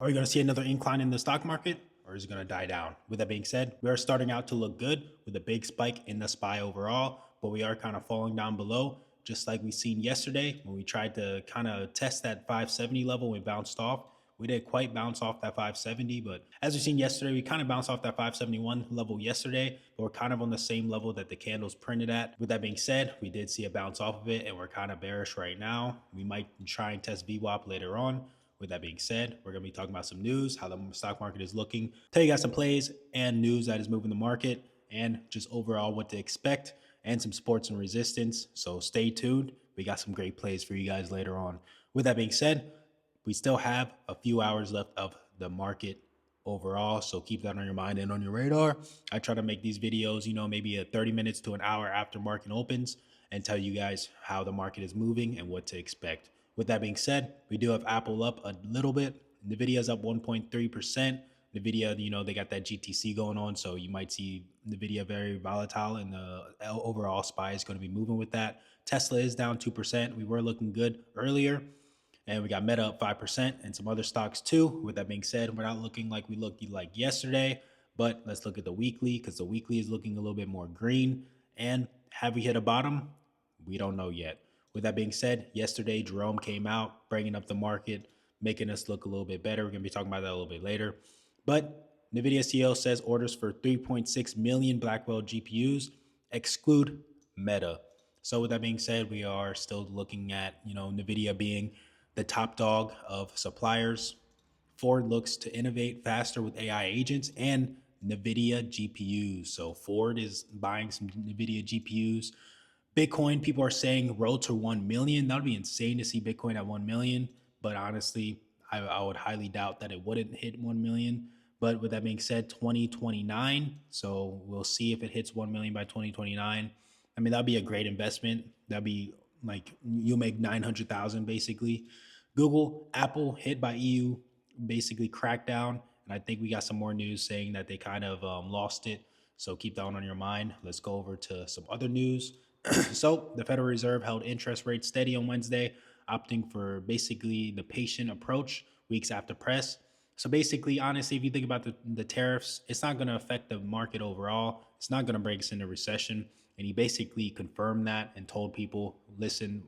Are we going to see another incline in the stock market, or is it going to die down? With that being said, we are starting out to look good with a big spike in the SPY overall, but we are kind of falling down below, just like we seen yesterday when we tried to kind of test that 570 level. We bounced off. We didn't quite bounce off that 570, but as we've seen yesterday, we kind of bounced off that 571 level yesterday, but we're kind of on the same level that the candles printed at. With that being said, we did see a bounce off of it, and we're kind of bearish right now. We might try and test VWAP later on. With that being said, we're going to be talking about some news, how the stock market is looking, tell you guys some plays and news that is moving the market, and just overall what to expect, and some sports and resistance. So stay tuned. We got some great plays for you guys later on. With that being said, we still have a few hours left of the market overall, so keep that on your mind and on your radar. I try to make these videos, maybe a 30 minutes to an hour after market opens, and tell you guys how the market is moving and what to expect. With that being said, we do have Apple up a little bit. Nvidia's up 1.3%. Nvidia, they got that GTC going on, so you might see Nvidia very volatile, and the overall SPY is going to be moving with that. Tesla is down 2%. We were looking good earlier, and we got Meta up 5% and some other stocks too. With that being said, we're not looking like we looked like yesterday, but let's look at the weekly, because the weekly is looking a little bit more green. And have we hit a bottom? We don't know yet. With that being said, yesterday Jerome came out, bringing up the market, making us look a little bit better. We're going to be talking about that a little bit later. But NVIDIA CEO says orders for 3.6 million Blackwell GPUs exclude Meta. So with that being said, we are still looking at, NVIDIA being the top dog of suppliers. Ford looks to innovate faster with AI agents and NVIDIA GPUs. So Ford is buying some NVIDIA GPUs. Bitcoin, people are saying road to 1 million. That would be insane to see Bitcoin at 1 million. But honestly, I would highly doubt that it wouldn't hit 1 million. But with that being said, 2029. So we'll see if it hits 1 million by 2029. I mean, that'd be a great investment. That'd be like you'll make 900,000 basically. Google, Apple hit by EU basically crackdown. And I think we got some more news saying that they kind of lost it. So keep that one on your mind. Let's go over to some other news. So the Federal Reserve held interest rates steady on Wednesday, opting for basically the patient approach weeks after press. So basically, honestly, if you think about the tariffs, it's not going to affect the market overall. It's not going to bring us into recession. And he basically confirmed that and told people, listen,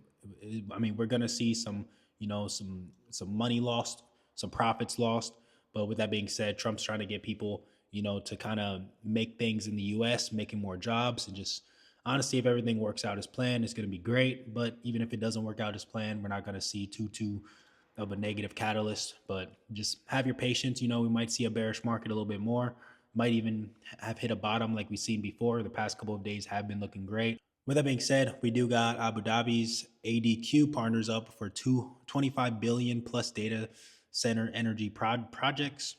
I mean, we're going to see some money lost, some profits lost. But with that being said, Trump's trying to get people, to kind of make things in the U.S., making more jobs, and just honestly, if everything works out as planned, it's going to be great. But even if it doesn't work out as planned, we're not going to see too of a negative catalyst. But just have your patience. We might see a bearish market a little bit more. Might even have hit a bottom like we've seen before. The past couple of days have been looking great. With that being said, we do got Abu Dhabi's ADQ partners up for 25 billion plus data center energy projects.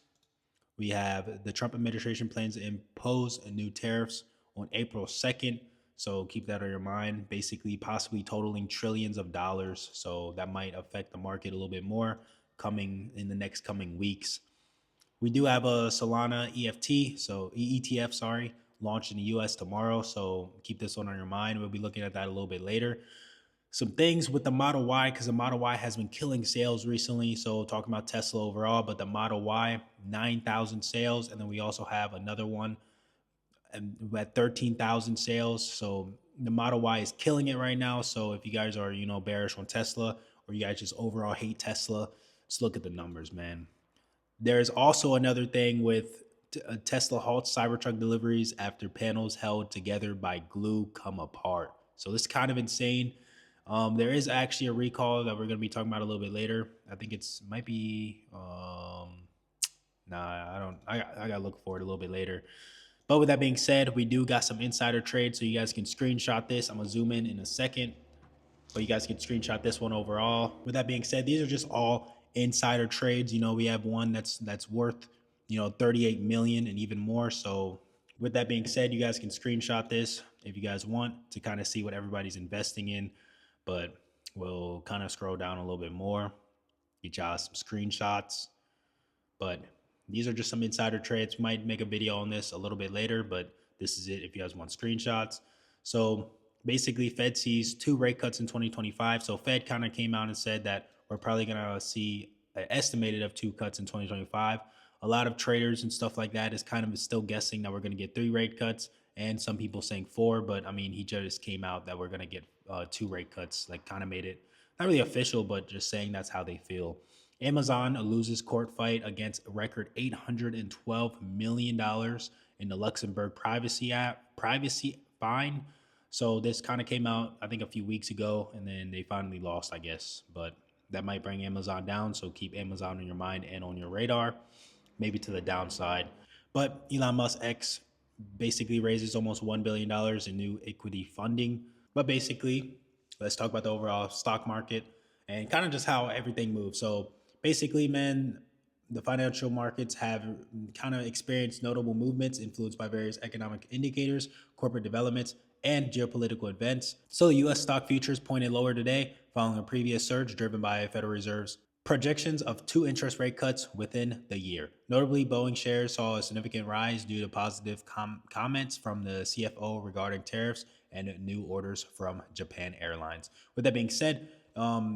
We have the Trump administration plans to impose new tariffs on April 2nd. So keep that on your mind, basically possibly totaling trillions of dollars. So that might affect the market a little bit more coming in the next coming weeks. We do have a Solana ETF, sorry, launched in the US tomorrow. So keep this one on your mind. We'll be looking at that a little bit later. Some things with the Model Y, because the Model Y has been killing sales recently. So talking about Tesla overall, but the Model Y, 9,000 sales. And then we also have another one at 13,000 sales. So the Model Y is killing it right now. So if you guys are, bearish on Tesla, or you guys just overall hate Tesla, just look at the numbers, man. There's also another thing with Tesla halts Cybertruck deliveries after panels held together by glue come apart. So this is kind of insane. There is actually a recall that we're going to be talking about a little bit later. I think might be, I got to look for it a little bit later. But with that being said, we do got some insider trades, so you guys can screenshot this. I'm going to zoom in a second, but you guys can screenshot this one overall. With that being said, these are just all insider trades. We have one that's worth, 38 million and even more. So with that being said, you guys can screenshot this if you guys want to kind of see what everybody's investing in. But we'll kind of scroll down a little bit more, get y'all some screenshots. But these are just some insider trades. Might make a video on this a little bit later, but this is it if you guys want screenshots. So basically, Fed sees 2 rate cuts in 2025. So Fed kind of came out and said that we're probably going to see estimated of 2 cuts in 2025. A lot of traders and stuff like that is kind of still guessing that we're going to get 3 rate cuts, and some people saying 4. But I mean, he just came out that we're going to get 2 rate cuts, like kind of made it not really official, but just saying that's how they feel. Amazon loses court fight against a record $812 million in the Luxembourg privacy fine. So this kind of came out, I think, a few weeks ago, and then they finally lost, I guess. But that might bring Amazon down. So keep Amazon on your mind and on your radar, maybe to the downside. But Elon Musk X basically raises almost $1 billion in new equity funding. But basically, let's talk about the overall stock market and kind of just how everything moves. So basically, man, the financial markets have kind of experienced notable movements influenced by various economic indicators, corporate developments, and geopolitical events. So the US stock futures pointed lower today following a previous surge driven by Federal Reserve's projections of 2 interest rate cuts within the year. Notably, Boeing shares saw a significant rise due to positive comments from the CFO regarding tariffs and new orders from Japan Airlines. With that being said,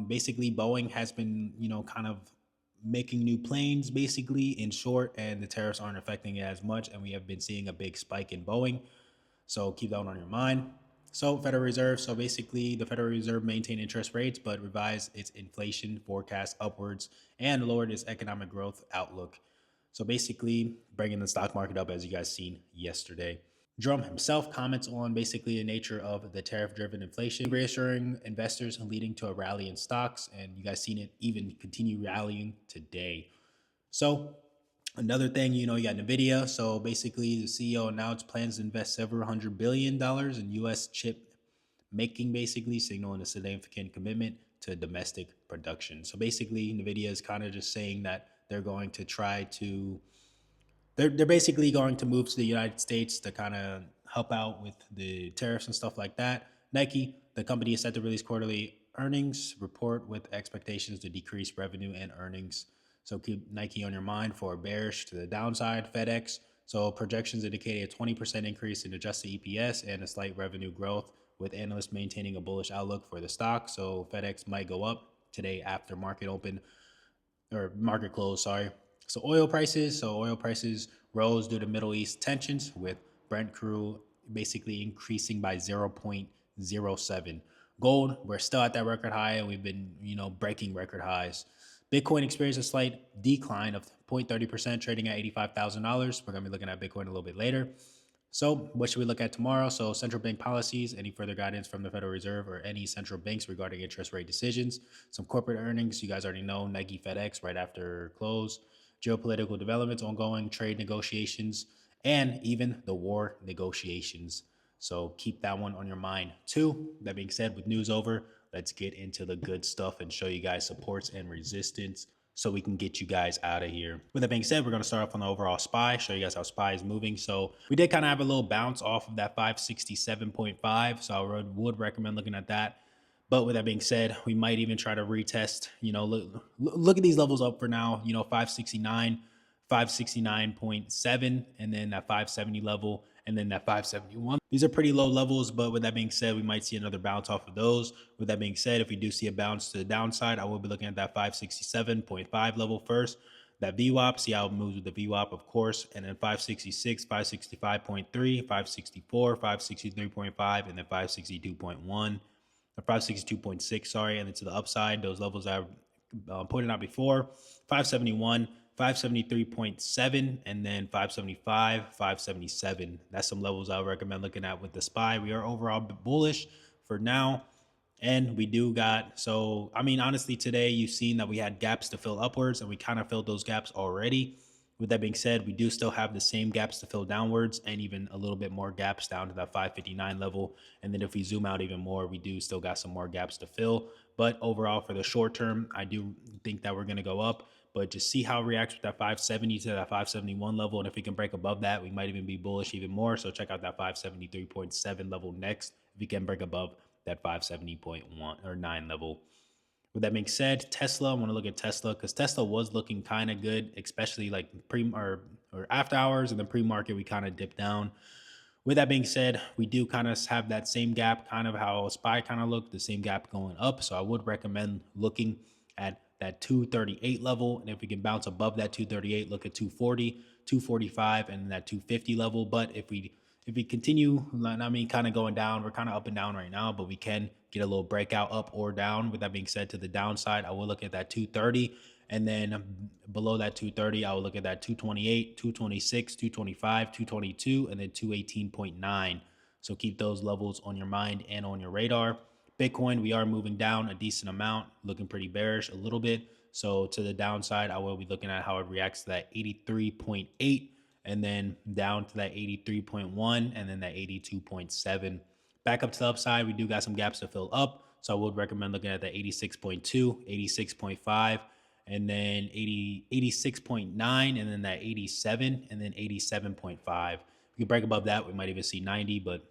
basically Boeing has been, kind of making new planes, basically, in short, and the tariffs aren't affecting it as much, and we have been seeing a big spike in Boeing. So keep that one on your mind. So Federal Reserve. So basically, the Federal Reserve maintained interest rates, but revised its inflation forecast upwards and lowered its economic growth outlook. So basically, bringing the stock market up, as you guys seen yesterday. Jerome himself comments on basically the nature of the tariff-driven inflation, reassuring investors and leading to a rally in stocks. And you guys seen it even continue rallying today. So another thing, you got NVIDIA. So basically, the CEO announced plans to invest several $100 billion in U.S. chip making, basically signaling a significant commitment to domestic production. So basically, NVIDIA is kind of just saying that they're going to try to they're basically going to move to the United States to kind of help out with the tariffs and stuff like that. Nike, the company, is set to release quarterly earnings report with expectations to decrease revenue and earnings. So keep Nike on your mind for a bearish to the downside. FedEx, so projections indicate a 20% increase in adjusted EPS and a slight revenue growth, with analysts maintaining a bullish outlook for the stock. So FedEx might go up today after market open or market close, sorry. So oil prices rose due to Middle East tensions, with Brent crude basically increasing by 0.07. Gold, we're still at that record high, and we've been, breaking record highs. Bitcoin experienced a slight decline of 0.30%, trading at $85,000. We're going to be looking at Bitcoin a little bit later. So what should we look at tomorrow? So central bank policies, any further guidance from the Federal Reserve or any central banks regarding interest rate decisions, some corporate earnings. You guys already know Nike, FedEx right after close, geopolitical developments, ongoing trade negotiations, and even the war negotiations. So keep that one on your mind too. That being said, with news over, let's get into the good stuff and show you guys supports and resistance so we can get you guys out of here. With that being said, we're going to start off on the overall SPY, show you guys how SPY is moving. So we did kind of have a little bounce off of that 567.5. So I would recommend looking at that. But with that being said, we might even try to retest, look at these levels up for now, 569, 569.7, and then that 570 level, and then that 571. These are pretty low levels, but with that being said, we might see another bounce off of those. With that being said, if we do see a bounce to the downside, I will be looking at that 567.5 level first. That VWAP, see how it moves with the VWAP, of course, and then 566, 565.3, 564, 563.5, and then 562.1. 562.6, sorry, and then to the upside, those levels I pointed out before, 571, 573.7, and then 575, 577. That's some levels I would recommend looking at with the SPY. We are overall bullish for now, and we do got, so, I mean, honestly, today you've seen that we had gaps to fill upwards, and we kind of filled those gaps already. With that being said, we do still have the same gaps to fill downwards, and even a little bit more gaps down to that 559 level. And then if we zoom out even more, we do still got some more gaps to fill. But overall, for the short term, I do think that we're going to go up. But just see how it reacts with that 570 to that 571 level. And if we can break above that, we might even be bullish even more. So check out that 573.7 level next if we can break above that 570.1 or 9 level. With that being said, Tesla, I want to look at Tesla because Tesla was looking kind of good, especially like pre or after hours, and then pre-market we kind of dipped down. With that being said, we do kind of have that same gap, kind of how SPY kind of looked, the same gap going up. So I would recommend looking at that 238 level. And if we can bounce above that 238, look at 240, 245, and that 250 level. But if we continue, I mean, kind of going down, we're kind of up and down right now, but we can get a little breakout up or down. With that being said, to the downside, I will look at that 230. And then below that 230, I will look at that 228, 226, 225, 222, and then 218.9. So keep those levels on your mind and on your radar. Bitcoin, we are moving down a decent amount, looking pretty bearish a little bit. So to the downside, I will be looking at how it reacts to that 83.8 and then down to that 83.1 and then that 82.7. Back up to the upside, we do got some gaps to fill up. So I would recommend looking at the 86.2, 86.5, and then 86.9, and then that 87, and then 87.5. If we can break above that, we might even see 90, but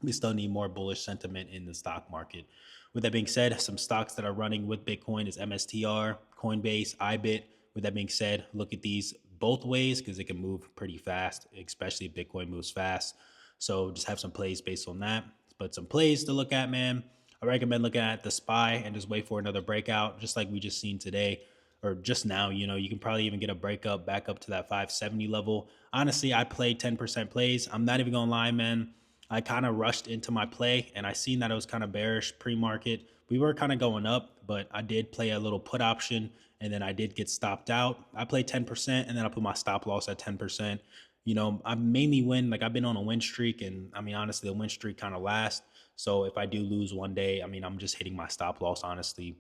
we still need more bullish sentiment in the stock market. With that being said, some stocks that are running with Bitcoin is MSTR, Coinbase, IBIT. With that being said, look at these both ways because it can move pretty fast, especially if Bitcoin moves fast. So just have some plays based on that. But some plays to look at, man. I recommend looking at the SPY and just wait for another breakout, just like we just seen today or just now. You can probably even get a breakup back up to that 570 level. Honestly, I played 10% plays. I'm not even gonna lie, man. I kind of rushed into my play and I seen that it was kind of bearish pre-market. We were kind of going up, but I did play a little put option and then I did get stopped out. I played 10% and then I put my stop loss at 10%. I mainly win. Like I've been on a win streak and I mean, honestly, the win streak kind of lasts. So if I do lose one day, I mean, I'm just hitting my stop loss, honestly.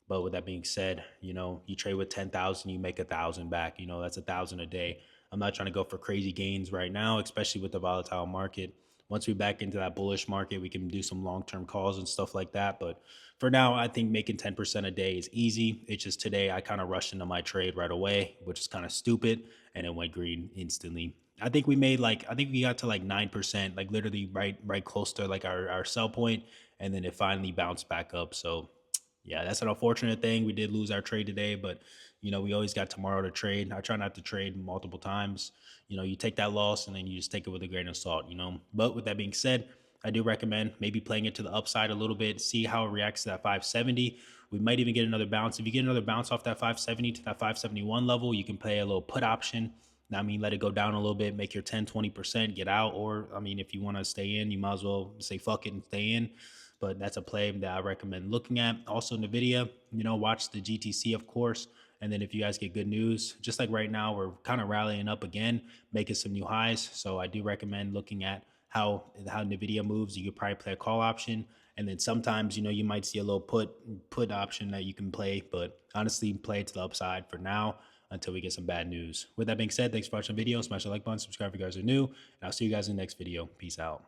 But with that being said, you trade with 10,000, you make 1,000 back. That's 1,000 a day. I'm not trying to go for crazy gains right now, especially with the volatile market. Once we back into that bullish market, we can do some long-term calls and stuff like that. But for now, I think making 10% a day is easy. It's just today I kind of rushed into my trade right away, which is kind of stupid, and it went green instantly. I think we got to like 9%, like literally right close to like our sell point, and then it finally bounced back up. So yeah, that's an unfortunate thing. We did lose our trade today, but we always got tomorrow to trade. I try not to trade multiple times. You take that loss and then you just take it with a grain of salt. But with that being said, I do recommend maybe playing it to the upside a little bit, see how it reacts to that 570. We might even get another bounce. If you get another bounce off that 570 to that 571 level, you can play a little put option. I mean, let it go down a little bit, make your 10, 20%, get out. Or, I mean, if you want to stay in, you might as well say fuck it and stay in. But that's a play that I recommend looking at. Also, NVIDIA, watch the GTC, of course. And then if you guys get good news, just like right now, we're kind of rallying up again, making some new highs. So I do recommend looking at how NVIDIA moves. You could probably play a call option. And then sometimes, you might see a little put option that you can play. But honestly, play it to the upside for now until we get some bad news. With that being said, thanks for watching the video. Smash the like button, subscribe if you guys are new. And I'll see you guys in the next video. Peace out.